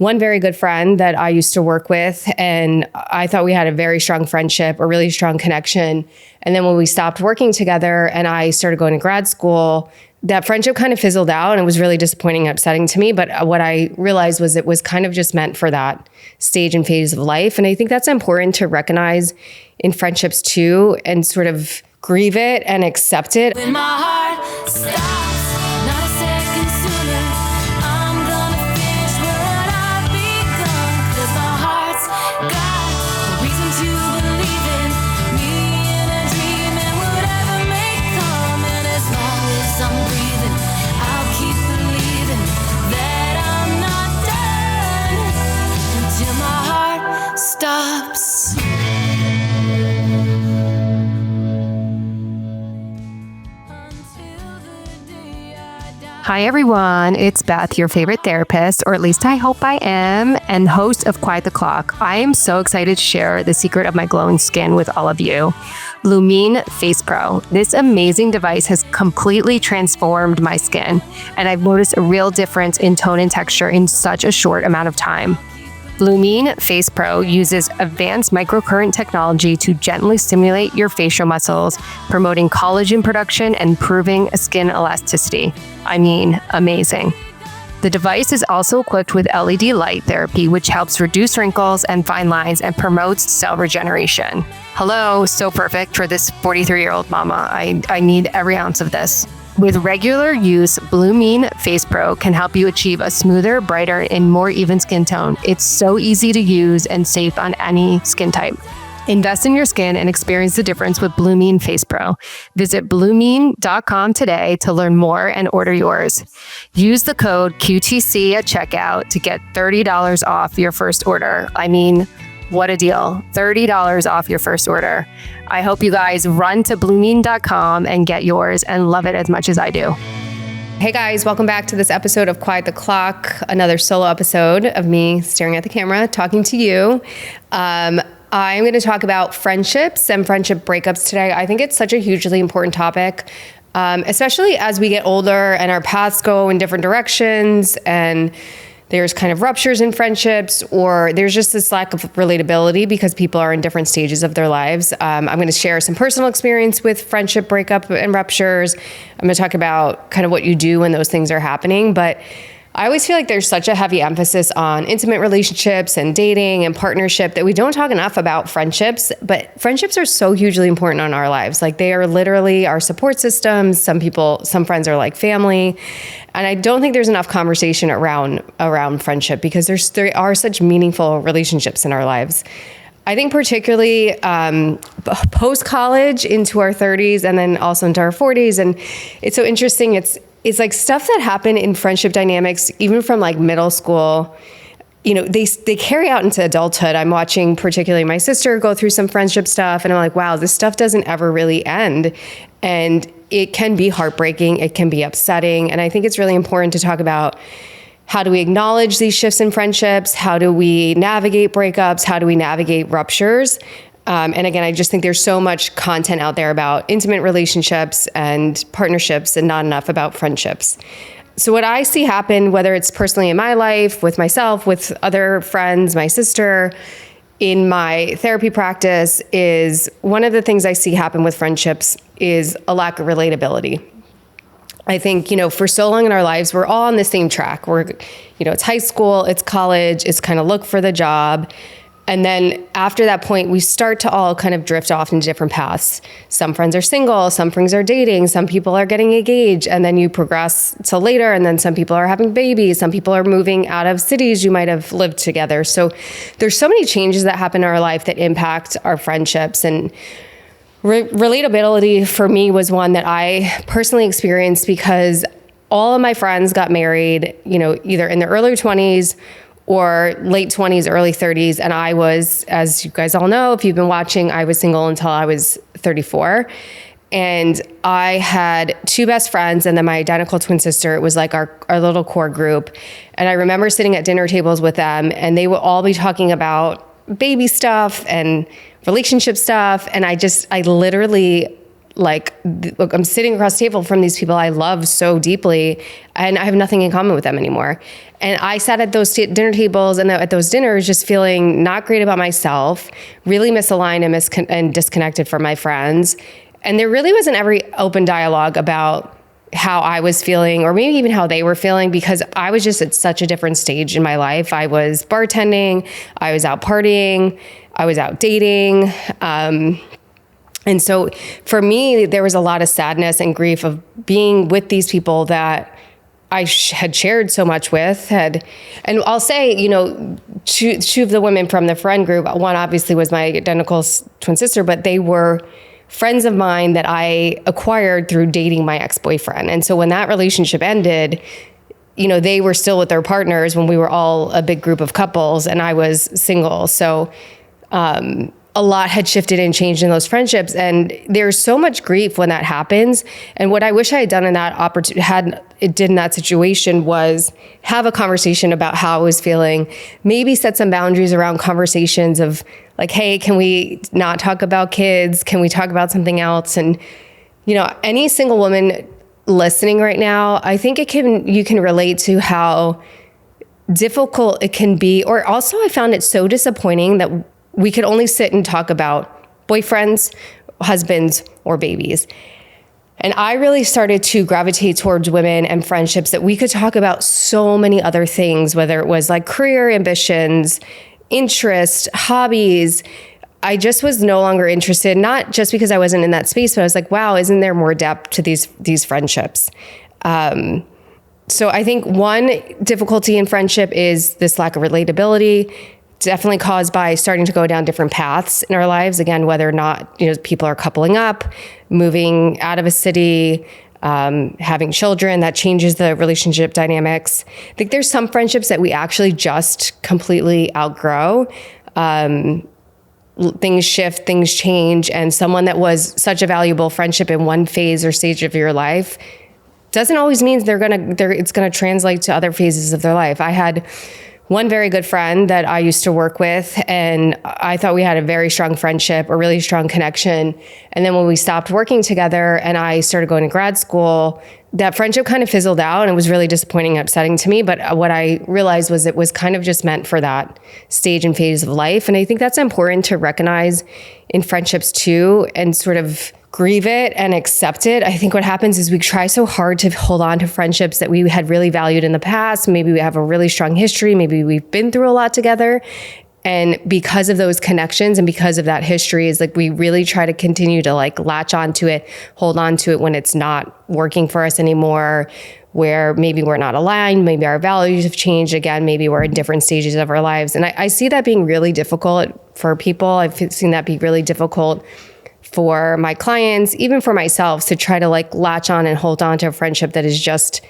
one very good friend that I used to work with, and I thought we had a very strong friendship, a really strong connection. And then when we stopped working together and I started going to grad school, that friendship kind of fizzled out, and it was really disappointing and upsetting to me. But what I realized was it was kind of just meant for that stage and phase of life. And I think that's important to recognize in friendships too, and sort of grieve it and accept it. When my heart stops, not a second sooner, I'm gonna finish what I've begun. 'Cause my heart's got a reason to believe in me in a dream, and whatever may come. And as long as I'm breathing, I'll keep believing that I'm not done until my heart stops. Hi everyone, it's Beth, your favorite therapist, or at least I hope I am, and host of Quiet the Clock. I am so excited to share the secret of my glowing skin with all of you. Lumine Face Pro. This amazing device has completely transformed my skin, and I've noticed a real difference in tone and texture in such a short amount of time. Lumine Face Pro uses advanced microcurrent technology to gently stimulate your facial muscles, promoting collagen production and improving skin elasticity. I mean, amazing. The device is also equipped with LED light therapy, which helps reduce wrinkles and fine lines and promotes cell regeneration. Hello, so perfect for this 43-year-old mama. I need every ounce of this. With regular use, Lumine Face Pro can help you achieve a smoother, brighter, and more even skin tone. It's so easy to use and safe on any skin type. Invest in your skin and experience the difference with Lumine Face Pro. Visit blumine.com today to learn more and order yours. Use the code QTC at checkout to get $30 off your first order. I mean, what a deal. $30 off your first order. I hope you guys run to blumine.com and get yours and love it as much as I do. Hey guys, welcome back to this episode of Quiet the Clock, another solo episode of me staring at the camera, talking to you. I'm going to talk about friendships and friendship breakups today. I think it's such a hugely important topic, especially as we get older and our paths go in different directions, and there's kind of ruptures in friendships, or there's just this lack of relatability because people are in different stages of their lives. I'm going to share some personal experience with friendship breakup and ruptures. I'm going to talk about kind of what you do when those things are happening. But I always feel like there's such a heavy emphasis on intimate relationships and dating and partnership that we don't talk enough about friendships. But friendships are so hugely important in our lives. Like, they are literally our support systems. Some friends are like family. And I don't think there's enough conversation around friendship because there are such meaningful relationships in our lives. I think particularly post-college into our 30s and then also into our 40s. And it's so interesting. It's like stuff that happened in friendship dynamics, even from like middle school, you know, they carry out into adulthood. I'm watching particularly my sister go through some friendship stuff, and I'm like, wow, this stuff doesn't ever really end. And it can be heartbreaking. It can be upsetting. And I think it's really important to talk about how do we acknowledge these shifts in friendships? How do we navigate breakups? How do we navigate ruptures? And again, I just think there's so much content out there about intimate relationships and partnerships and not enough about friendships. So what I see happen, whether it's personally in my life, with myself, with other friends, my sister, in my therapy practice, is one of the things I see happen with friendships is a lack of relatability. I think, you know, for so long in our lives, we're all on the same track. It's high school, it's college, it's kind of look for the job. And then after that point, we start to all kind of drift off into different paths. Some friends are single, some friends are dating, some people are getting engaged, and then you progress to later, and then some people are having babies, some people are moving out of cities you might have lived together. So there's so many changes that happen in our life that impact our friendships. And relatability for me was one that I personally experienced because all of my friends got married, you know, either in their early 20s or late 20s, early 30s. And I was, as you guys all know, if you've been watching, I was single until I was 34. And I had two best friends and then my identical twin sister. It was like our little core group. And I remember sitting at dinner tables with them, and they would all be talking about baby stuff and relationship stuff. And I literally like, look, I'm sitting across the table from these people I love so deeply, and I have nothing in common with them anymore. And I sat at those dinner tables and at those dinners just feeling not great about myself, really misaligned and disconnected from my friends. And there really wasn't every open dialogue about how I was feeling, or maybe even how they were feeling, because I was just at such a different stage in my life. I was bartending, I was out partying, I was out dating. And so for me, there was a lot of sadness and grief of being with these people that I had shared so much with. And I'll say, you know, two of the women from the friend group, one obviously was my identical twin sister, but they were friends of mine that I acquired through dating my ex-boyfriend. And so when that relationship ended, you know, they were still with their partners when we were all a big group of couples and I was single. So a lot had shifted and changed in those friendships. And there's so much grief when that happens. And what I wish I had done in that did in that situation was have a conversation about how I was feeling, maybe set some boundaries around conversations of like, hey, can we not talk about kids? Can we talk about something else? And, you know, any single woman listening right now, I think you can relate to how difficult it can be. Or also I found it so disappointing that we could only sit and talk about boyfriends, husbands, or babies. And I really started to gravitate towards women and friendships that we could talk about so many other things, whether it was like career ambitions, interest, hobbies. I just was no longer interested, not just because I wasn't in that space, but I was like, wow, isn't there more depth to these friendships? So I think one difficulty in friendship is this lack of relatability, definitely caused by starting to go down different paths in our lives. Again, whether or not, you know, people are coupling up, moving out of a city, having children, that changes the relationship dynamics. I think there's some friendships that we actually just completely outgrow. Things shift, things change, and someone that was such a valuable friendship in one phase or stage of your life doesn't always mean it's gonna translate to other phases of their life. I had one very good friend that I used to work with, and I thought we had a very strong friendship, a really strong connection. And then when we stopped working together and I started going to grad school, that friendship kind of fizzled out, and it was really disappointing and upsetting to me. But what I realized was it was kind of just meant for that stage and phase of life. And I think that's important to recognize in friendships too, and sort of grieve it and accept it. I think what happens is we try so hard to hold on to friendships that we had really valued in the past. Maybe we have a really strong history. Maybe we've been through a lot together. And because of those connections and because of that history, is like we really try to continue to like latch onto it, hold on to it when it's not working for us anymore, where maybe we're not aligned, maybe our values have changed again, maybe we're in different stages of our lives. And I see that being really difficult for people. I've seen that be really difficult for my clients, even for myself, to try to like latch on and hold on to a friendship that is just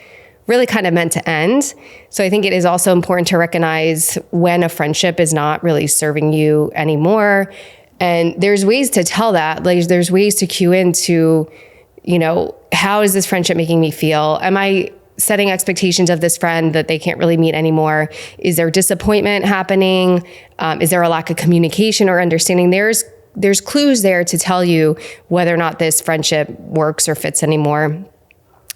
really kind of meant to end. So I think it is also important to recognize when a friendship is not really serving you anymore. And there's ways to tell that. Like there's ways to cue into, you know, how is this friendship making me feel? Am I setting expectations of this friend that they can't really meet anymore? Is there disappointment happening? Is there a lack of communication or understanding? There's clues there to tell you whether or not this friendship works or fits anymore.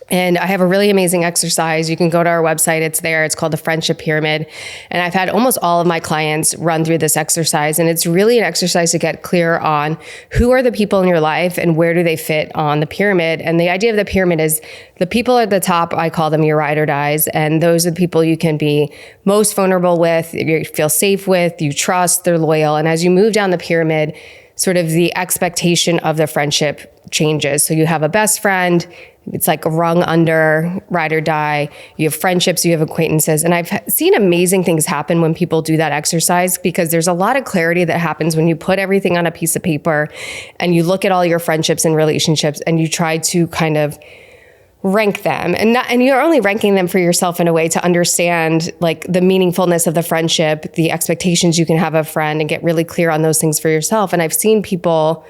And I have a really amazing exercise. You can go to our website. It's there. It's called the Friendship Pyramid. And I've had almost all of my clients run through this exercise. And it's really an exercise to get clear on who are the people in your life and where do they fit on the pyramid. And the idea of the pyramid is the people at the top, I call them your ride or dies. And those are the people you can be most vulnerable with, you feel safe with, you trust, they're loyal. And as you move down the pyramid, sort of the expectation of the friendship changes. So you have a best friend, it's like a rung under, ride or die. You have friendships, you have acquaintances. And I've seen amazing things happen when people do that exercise, because there's a lot of clarity that happens when you put everything on a piece of paper and you look at all your friendships and relationships and you try to kind of rank them. And you're only ranking them for yourself in a way to understand like the meaningfulness of the friendship, the expectations you can have of a friend, and get really clear on those things for yourself. And I've seen people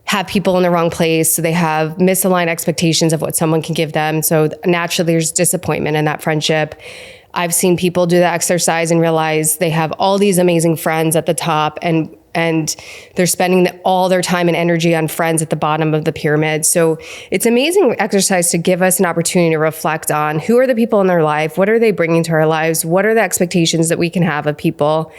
have people in the wrong place. So they have misaligned expectations of what someone can give them. So naturally there's disappointment in that friendship. I've seen people do the exercise and realize they have all these amazing friends at the top, and and they're spending all their time and energy on friends at the bottom of the pyramid. So it's amazing exercise to give us an opportunity to reflect on who are the people in their life, what are they bringing to our lives, what are the expectations that we can have of people.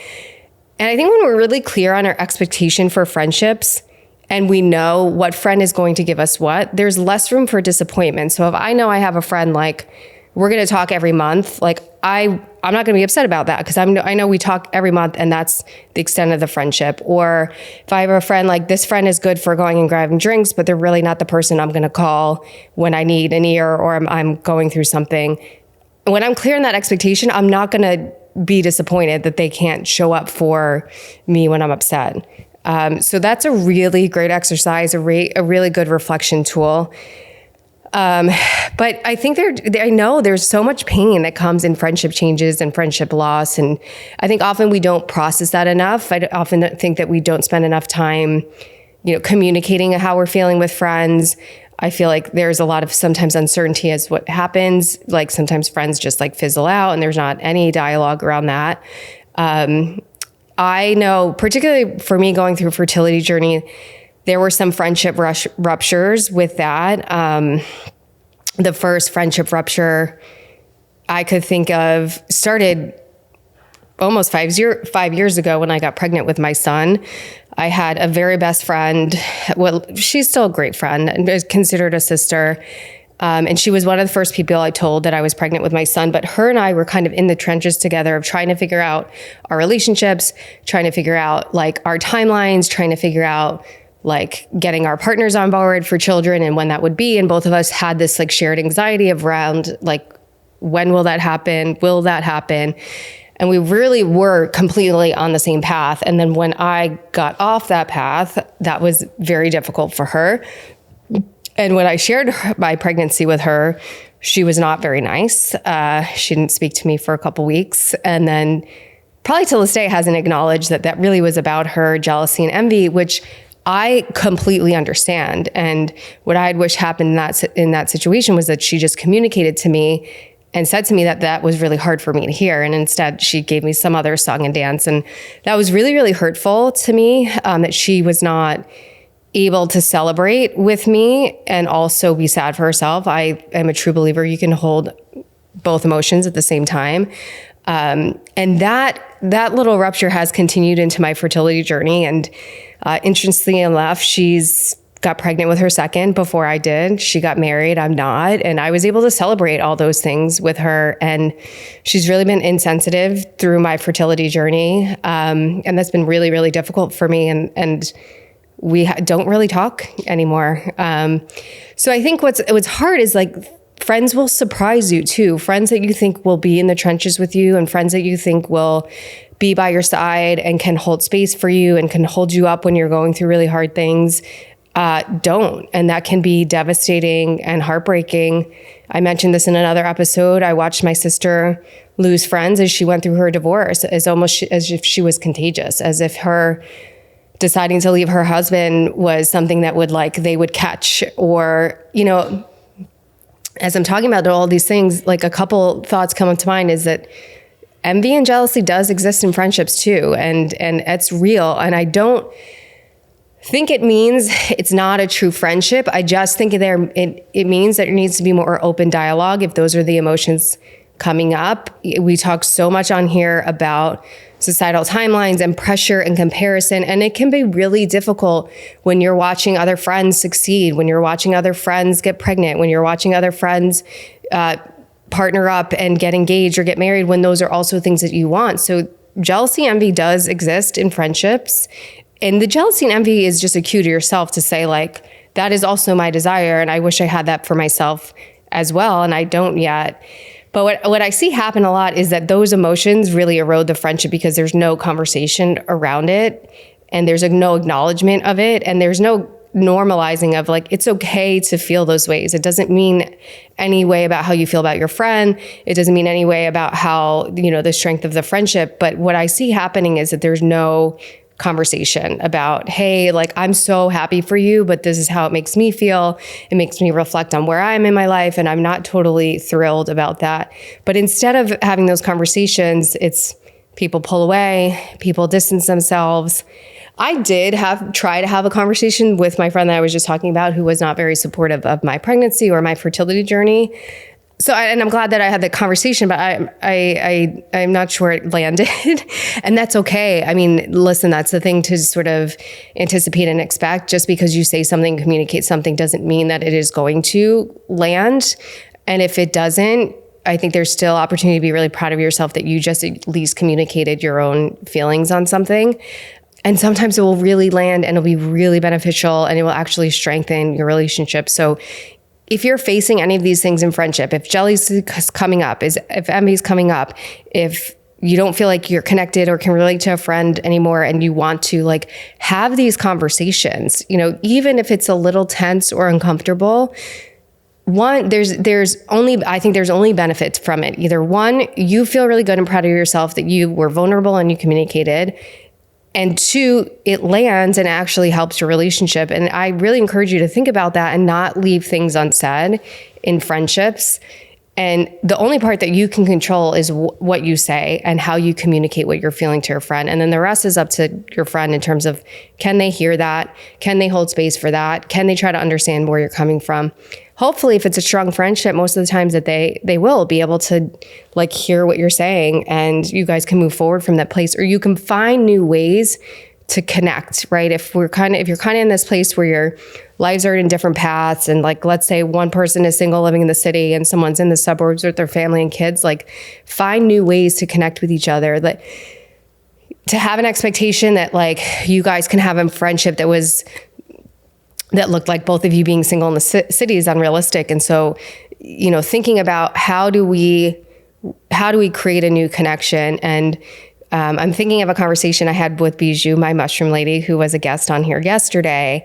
And I think when we're really clear on our expectation for friendships and we know what friend is going to give us what, there's less room for disappointment. So if I know I have a friend, like, we're going to talk every month, like I'm not going to be upset about that because I know we talk every month and that's the extent of the friendship. Or if I have a friend, like, this friend is good for going and grabbing drinks, but they're really not the person I'm going to call when I need an ear or I'm going through something. When I'm clear on that expectation, I'm not going to be disappointed that they can't show up for me when I'm upset. So that's a really great exercise, a really good reflection tool. But I think I know there's so much pain that comes in friendship changes and friendship loss. And I think often we don't process that enough. I often think that we don't spend enough time, communicating how we're feeling with friends. I feel like there's a lot of sometimes uncertainty as what happens. Like sometimes friends just like fizzle out and there's not any dialogue around that. I know, particularly for me going through a fertility journey, there were some friendship ruptures with that. The first friendship rupture I could think of started almost 5 years ago when I got pregnant with my son. I had a very best friend. Well, she's still a great friend and is considered a sister. And she was one of the first people I told that I was pregnant with my son. But her and I were kind of in the trenches together of trying to figure out our relationships, trying to figure out like our timelines, trying to figure out like getting our partners on board for children and when that would be. And both of us had this like shared anxiety around like, when will that happen? Will that happen? And we really were completely on the same path. And then when I got off that path, that was very difficult for her. And when I shared my pregnancy with her, she was not very nice. She didn't speak to me for a couple weeks. And then probably till this day hasn't acknowledged that really was about her jealousy and envy, which I completely understand. And what I'd wish happened in that situation was that she just communicated to me and said to me that was really hard for me to hear. And instead she gave me some other song and dance. And that was really, really hurtful to me, that she was not able to celebrate with me and also be sad for herself. I am a true believer you can hold both emotions at the same time. And that little rupture has continued into my fertility journey. And interestingly enough, she's got pregnant with her second before I did. She got married, I'm not. And I was able to celebrate all those things with her. And she's really been insensitive through my fertility journey. And that's been really, really difficult for me. And we don't really talk anymore. So I think what's hard is like friends will surprise you too. Friends that you think will be in the trenches with you and friends that you think will be by your side and can hold space for you and can hold you up when you're going through really hard things, don't. And that can be devastating and heartbreaking. I mentioned this in another episode. I watched my sister lose friends as she went through her divorce, as if she was contagious, as if her deciding to leave her husband was something that they would catch. Or, as I'm talking about all these things, like a couple thoughts come up to mind is that envy and jealousy does exist in friendships too. And it's real. And I don't think it means it's not a true friendship. I just think it means that there needs to be more open dialogue if those are the emotions coming up. We talk so much on here about societal timelines and pressure and comparison. And it can be really difficult when you're watching other friends succeed, when you're watching other friends get pregnant, when you're watching other friends partner up and get engaged or get married, when those are also things that you want. So jealousy, envy does exist in friendships. And the jealousy and envy is just a cue to yourself to say, like, that is also my desire. And I wish I had that for myself as well. And I don't yet. But what I see happen a lot is that those emotions really erode the friendship because there's no conversation around it and there's no acknowledgement of it and there's no normalizing of like, it's okay to feel those ways. It doesn't mean any way about how you feel about your friend. It doesn't mean any way about how, the strength of the friendship. But what I see happening is that there's no conversation about, hey, like, I'm so happy for you, but this is how it makes me feel. It makes me reflect on where I am in my life. And I'm not totally thrilled about that. But instead of having those conversations, it's people pull away, people distance themselves. I did try to have a conversation with my friend that I was just talking about, who was not very supportive of my pregnancy or my fertility journey. So, and I'm glad that I had the conversation, but I'm not sure it landed, and that's okay. I mean, listen, that's the thing to sort of anticipate and expect. Just because you say something, communicate something, doesn't mean that it is going to land. And if it doesn't, I think there's still opportunity to be really proud of yourself that you just at least communicated your own feelings on something. And sometimes it will really land and it'll be really beneficial and it will actually strengthen your relationship. So if you're facing any of these things in friendship, if jealousy is coming up, if envy is coming up, if you don't feel like you're connected or can relate to a friend anymore and you want to like have these conversations, you know, even if it's a little tense or uncomfortable, one, I think there's only benefits from it. Either one, you feel really good and proud of yourself that you were vulnerable and you communicated. And two, it lands and actually helps your relationship. And I really encourage you to think about that and not leave things unsaid in friendships. And the only part that you can control is what you say and how you communicate what you're feeling to your friend. And then the rest is up to your friend in terms of, can they hear that? Can they hold space for that? Can they try to understand where you're coming from? Hopefully, if it's a strong friendship, most of the times that they will be able to like hear what you're saying and you guys can move forward from that place, or you can find new ways to connect, right? If you're kind of in this place where your lives are in different paths, and like, let's say one person is single living in the city and someone's in the suburbs with their family and kids, like find new ways to connect with each other. Like to have an expectation that like you guys can have a friendship that looked like both of you being single in the city is unrealistic. And so, you know, thinking about how do we create a new connection? And I'm thinking of a conversation I had with Bijou, my mushroom lady, who was a guest on here yesterday.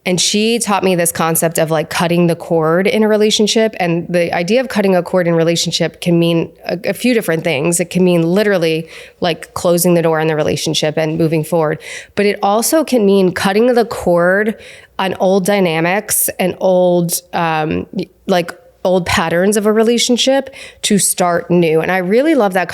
And she taught me this concept of like cutting the cord in a relationship. And the idea of cutting a cord in a relationship can mean a few different things. It can mean literally like closing the door on the relationship and moving forward. But it also can mean cutting the cord on old dynamics and old patterns of a relationship to start new. And I really love that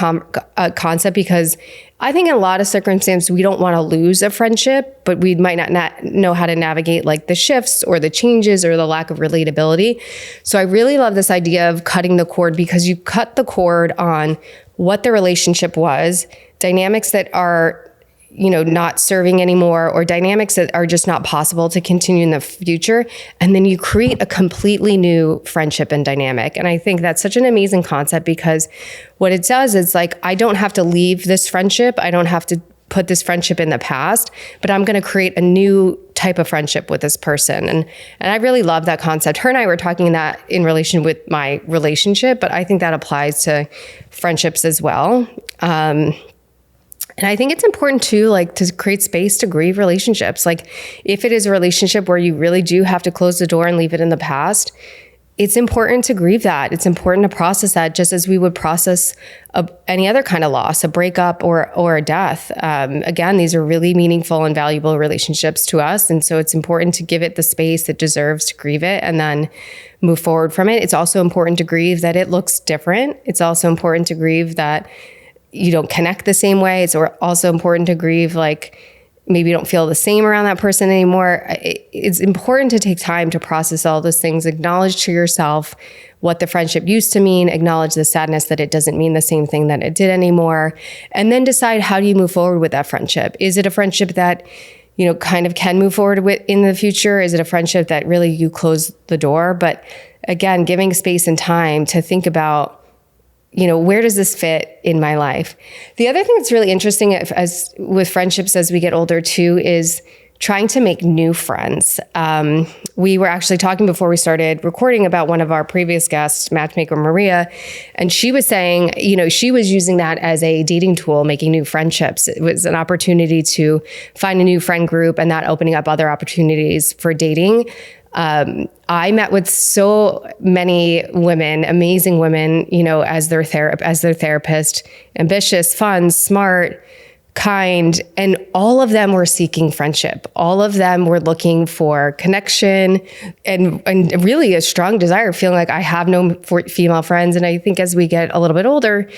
concept because I think in a lot of circumstances, we don't want to lose a friendship, but we might not know how to navigate like the shifts or the changes or the lack of relatability. So I really love this idea of cutting the cord, because you cut the cord on what the relationship was, dynamics that are, you know, not serving anymore, or dynamics that are just not possible to continue in the future. And then you create a completely new friendship and dynamic. And I think that's such an amazing concept, because what it does is like, I don't have to leave this friendship. I don't have to put this friendship in the past, but I'm going to create a new type of friendship with this person. And I really love that concept. Her and I were talking that in relation with my relationship, but I think that applies to friendships as well. And I think it's important too, like to create space to grieve relationships. Like if it is a relationship where you really do have to close the door and leave it in the past, it's important to grieve that. It's important to process that, just as we would process any other kind of loss, a breakup or a death. Again, these are really meaningful and valuable relationships to us. And so it's important to give it the space it deserves to grieve it and then move forward from it. It's also important to grieve that it looks different. It's also important to grieve that you don't connect the same way. It's also important to grieve, like maybe you don't feel the same around that person anymore. It's important to take time to process all those things, acknowledge to yourself what the friendship used to mean, acknowledge the sadness that it doesn't mean the same thing that it did anymore, and then decide how do you move forward with that friendship. Is it a friendship that, you know, kind of can move forward with in the future? Is it a friendship that really you close the door? But again, giving space and time to think about, you know, where does this fit in my life? The other thing that's really interesting as with friendships as we get older too is trying to make new friends. We were actually talking before we started recording about one of our previous guests, matchmaker Maria, and she was saying, you know, she was using that as a dating tool, making new friendships. It was an opportunity to find a new friend group and that opening up other opportunities for dating. I met with so many women, amazing women, you know, as their therapist, ambitious, fun, smart, kind, and all of them were seeking friendship. All of them were looking for connection and really a strong desire, feeling like I have no female friends. And I think as we get a little bit older,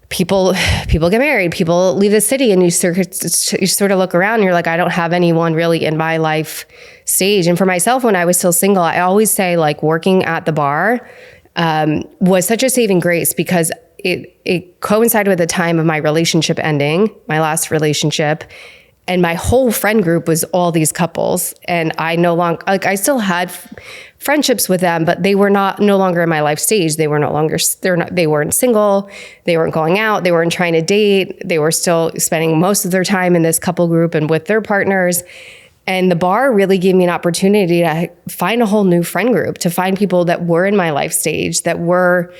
people get married, people leave the city, and you sort of look around and you're like, I don't have anyone really in my life stage. And for myself, when I was still single, I always say like working at the bar was such a saving grace because it coincided with the time of my relationship ending, my last relationship. And my whole friend group was all these couples. And I no longer, like, I still had friendships with them, but they were no longer in my life stage. They weren't single. They weren't going out. They weren't trying to date. They were still spending most of their time in this couple group and with their partners. And the bar really gave me an opportunity to find a whole new friend group, to find people that were in my life stage, that were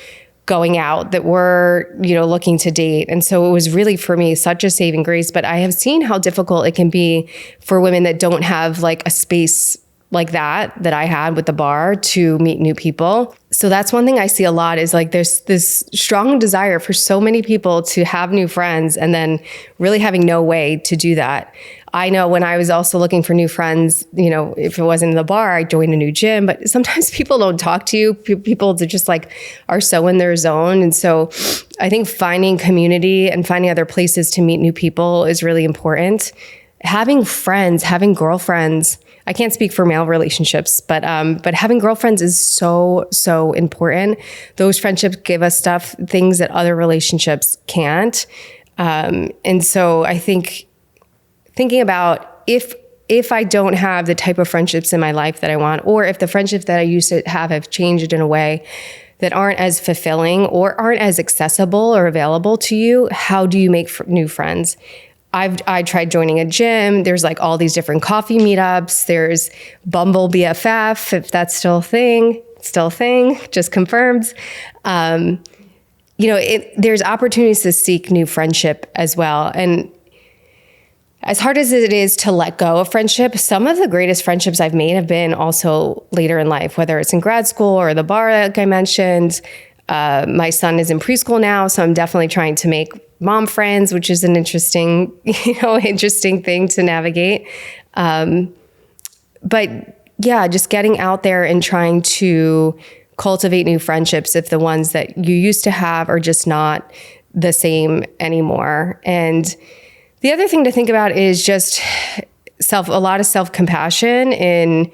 going out, that were, looking to date. And so it was really, for me, such a saving grace. But I have seen how difficult it can be for women that don't have like a space like that I had with the bar to meet new people. So that's one thing I see a lot is like there's this strong desire for so many people to have new friends and then really having no way to do that. I know when I was also looking for new friends, if it wasn't in the bar, I joined a new gym, but sometimes people don't talk to you. People just like are so in their zone. And so I think finding community and finding other places to meet new people is really important. Having friends, having girlfriends, I can't speak for male relationships, but having girlfriends is so important. Those friendships give us things that other relationships can't. And so I think thinking about if I don't have the type of friendships in my life that I want, or if the friendships that I used to have changed in a way that aren't as fulfilling or aren't as accessible or available to you, how do you make new friends? I tried joining a gym. There's like all these different coffee meetups. There's Bumble BFF, if that's still a thing, just confirmed. There's opportunities to seek new friendship as well. And as hard as it is to let go of friendship, some of the greatest friendships I've made have been also later in life, whether it's in grad school or the bar, like I mentioned. My son is in preschool now, so I'm definitely trying to make mom friends, which is an interesting thing to navigate. But yeah, just getting out there and trying to cultivate new friendships if the ones that you used to have are just not the same anymore. And the other thing to think about is just a lot of self-compassion in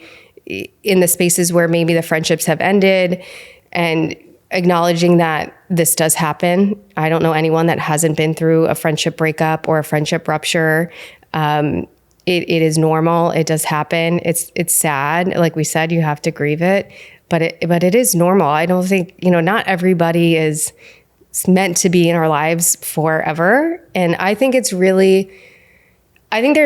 the spaces where maybe the friendships have ended, and acknowledging that this does happen. I don't know anyone that hasn't been through a friendship breakup or a friendship rupture. It is normal. It does happen. It's sad. Like we said, you have to grieve it, but it is normal. I don't think, not everybody is meant to be in our lives forever. And I think there's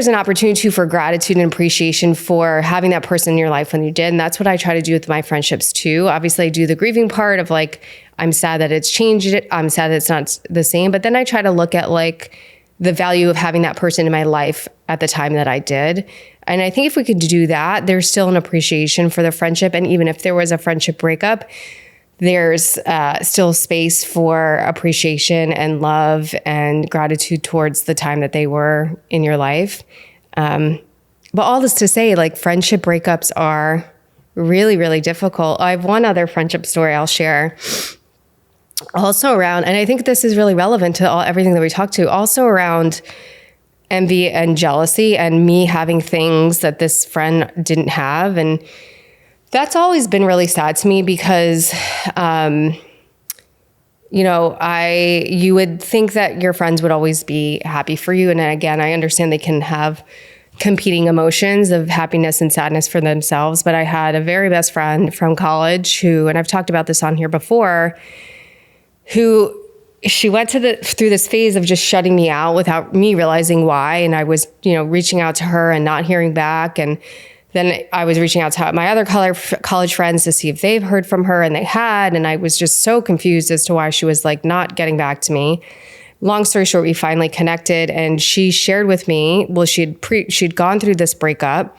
an opportunity for gratitude and appreciation for having that person in your life when you did. And that's what I try to do with my friendships too. Obviously I do the grieving part of like, I'm sad that it's changed. I'm sad that it's not the same. But then I try to look at like the value of having that person in my life at the time that I did. And I think if we could do that, there's still an appreciation for the friendship. And even if there was a friendship breakup, there's still space for appreciation and love and gratitude towards the time that they were in your life. But all this to say, like, friendship breakups are really, really difficult. I have one other friendship story I'll share also around, and I think this is really relevant to everything that we talked to, also around envy and jealousy and me having things that this friend didn't have. And that's always been really sad to me because, you would think that your friends would always be happy for you. And again, I understand they can have competing emotions of happiness and sadness for themselves. But I had a very best friend from college who, and I've talked about this on here before, who she went through this phase of just shutting me out without me realizing why. And I was, reaching out to her and not hearing back. And then I was reaching out to my other college friends to see if they've heard from her, and they had. And I was just so confused as to why she was like not getting back to me. Long story short, we finally connected, and she shared with me, well, she'd gone through this breakup,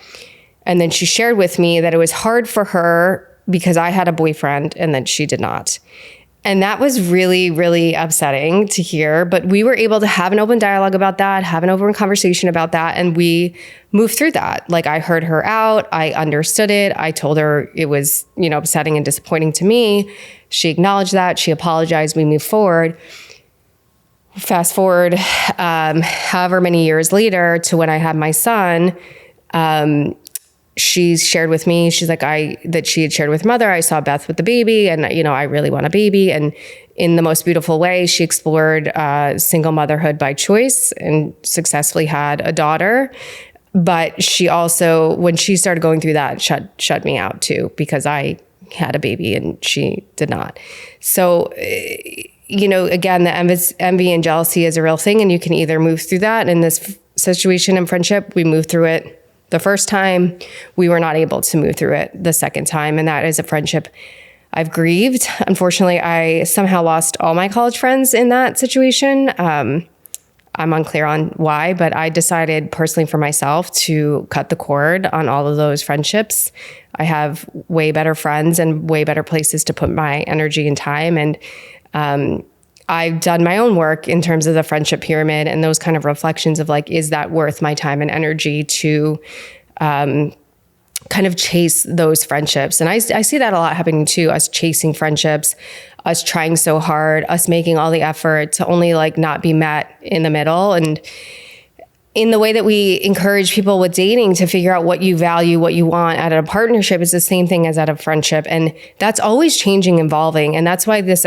and then she shared with me that it was hard for her because I had a boyfriend and then she did not. And that was really, really upsetting to hear. But we were able to have an open dialogue about that, have an open conversation about that. And we moved through that. Like, I heard her out. I understood it. I told her it was, upsetting and disappointing to me. She acknowledged that. She apologized. We moved forward. Fast forward, however many years later to when I had my son, she shared with me, she's like, that she had shared with mother, I saw Beth with the baby and, I really want a baby. And in the most beautiful way, she explored single motherhood by choice and successfully had a daughter. But she also, when she started going through that, shut me out too, because I had a baby and she did not. So, again, the envy and jealousy is a real thing, and you can either move through that. In this situation in friendship, we moved through it the first time. We were not able to move through it the second time, and that is a friendship I've grieved. Unfortunately, I somehow lost all my college friends in that situation. I'm unclear on why, but I decided personally for myself to cut the cord on all of those friendships. I have way better friends and way better places to put my energy and time. And I've done my own work in terms of the friendship pyramid and those kind of reflections of like, is that worth my time and energy to kind of chase those friendships? And I see that a lot happening too, us chasing friendships, us trying so hard, us making all the effort to only like not be met in the middle. And in the way that we encourage people with dating to figure out what you value, what you want out of a partnership is the same thing as out of friendship. And that's always changing, evolving. And that's why this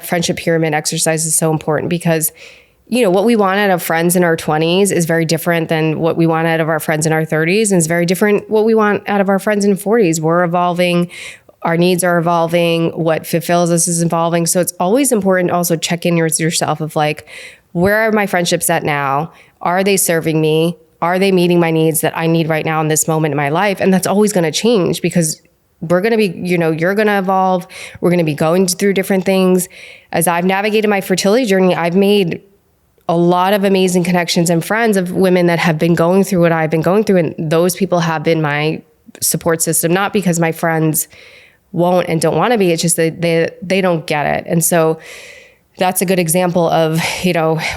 friendship pyramid exercise is so important, because what we want out of friends in our 20s is very different than what we want out of our friends in our 30s. And it's very different what we want out of our friends in 40s. We're evolving. Our needs are evolving. What fulfills us is evolving. So it's always important to also check in with yourself of like, where are my friendships at now? Are they serving me? Are they meeting my needs that I need right now in this moment in my life? And that's always going to change, because we're going to be, you're going to evolve. We're going to be going through different things. As I've navigated my fertility journey, I've made a lot of amazing connections and friends of women that have been going through what I've been going through. And those people have been my support system, not because my friends won't and don't want to be. It's just that they don't get it. And so that's a good example of,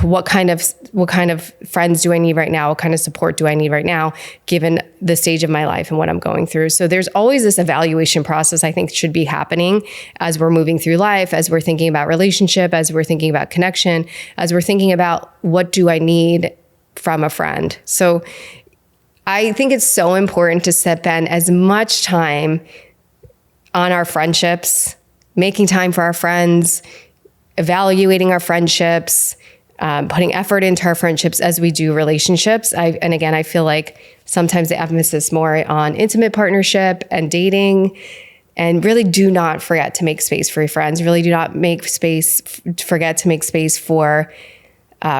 what kind of friends do I need right now? What kind of support do I need right now, given the stage of my life and what I'm going through? So there's always this evaluation process I think should be happening as we're moving through life, as we're thinking about relationship, as we're thinking about connection, as we're thinking about what do I need from a friend. So I think it's so important to spend as much time on our friendships, making time for our friends, evaluating our friendships, putting effort into our friendships as we do relationships. And again, I feel like sometimes the emphasis more on intimate partnership and dating, and really do not forget to make space for your friends. Really do not forget to make space for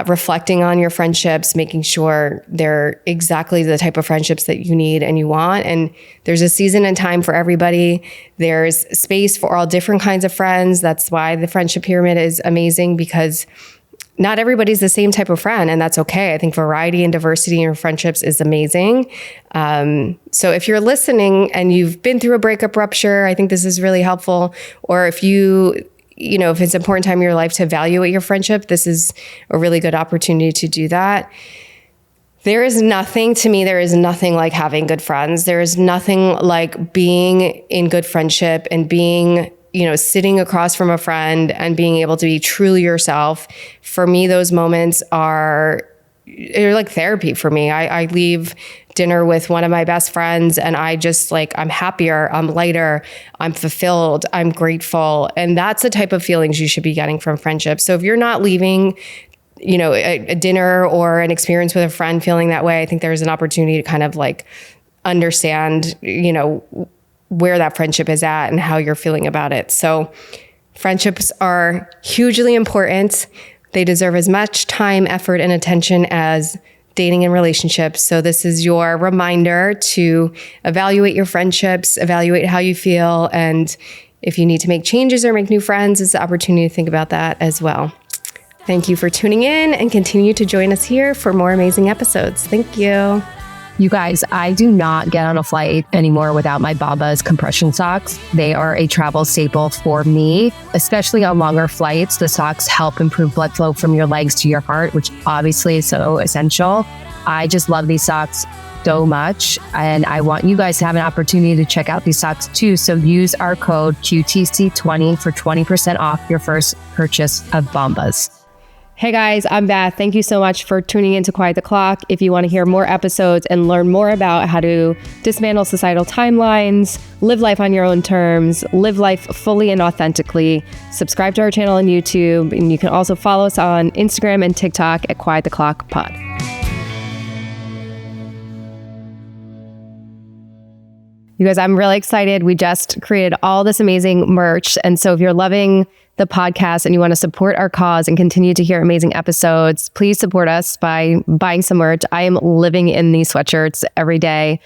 reflecting on your friendships, making sure they're exactly the type of friendships that you need and you want. And there's a season and time for everybody. There's space for all different kinds of friends. That's why the friendship pyramid is amazing, because not everybody's the same type of friend, and that's okay. I think variety and diversity in your friendships is amazing. So if you're listening and you've been through a breakup, rupture, I think this is really helpful. Or if if it's an important time in your life to evaluate your friendship, this is a really good opportunity to do that. There is nothing like having good friends. There is nothing like being in good friendship and being, sitting across from a friend and being able to be truly yourself. For me, those moments they're like therapy for me. I leave dinner with one of my best friends and I just I'm happier, I'm lighter, I'm fulfilled, I'm grateful. And that's the type of feelings you should be getting from friendship. So if you're not leaving, a dinner or an experience with a friend feeling that way, I think there's an opportunity to kind of understand, where that friendship is at and how you're feeling about it. So friendships are hugely important. They deserve as much time, effort, and attention as dating and relationships. So this is your reminder to evaluate your friendships, evaluate how you feel, and if you need to make changes or make new friends, it's the opportunity to think about that as well. Thank you for tuning in, and continue to join us here for more amazing episodes. Thank you. You guys, I do not get on a flight anymore without my Bombas compression socks. They are a travel staple for me, especially on longer flights. The socks help improve blood flow from your legs to your heart, which obviously is so essential. I just love these socks so much, and I want you guys to have an opportunity to check out these socks too. So use our code QTC20 for 20% off your first purchase of Bombas. Hey guys, I'm Beth. Thank you so much for tuning in to Quiet the Clock. If you want to hear more episodes and learn more about how to dismantle societal timelines, live life on your own terms, live life fully and authentically, subscribe to our channel on YouTube, and you can also follow us on Instagram and TikTok at Quiet the Clock Pod. You guys, I'm really excited. We just created all this amazing merch. And so if you're loving the podcast and you want to support our cause and continue to hear amazing episodes, please support us by buying some merch. I am living in these sweatshirts every day.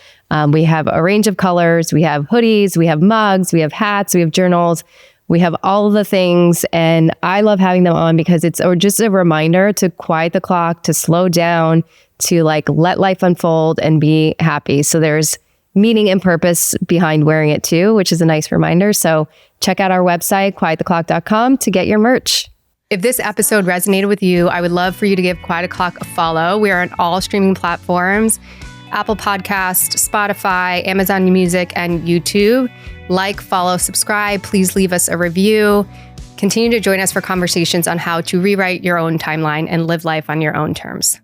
We have a range of colors. We have hoodies, we have mugs, we have hats, we have journals. We have all of the things, and I love having them on because it's just a reminder to quiet the clock, to slow down, to like let life unfold and be happy. So there's meaning and purpose behind wearing it too, which is a nice reminder. So check out our website, quiettheclock.com, to get your merch. If this episode resonated with you, I would love for you to give Quiet O'Clock a follow. We are on all streaming platforms, Apple Podcast, Spotify, Amazon Music, and YouTube. Like, follow, subscribe. Please leave us a review. Continue to join us for conversations on how to rewrite your own timeline and live life on your own terms.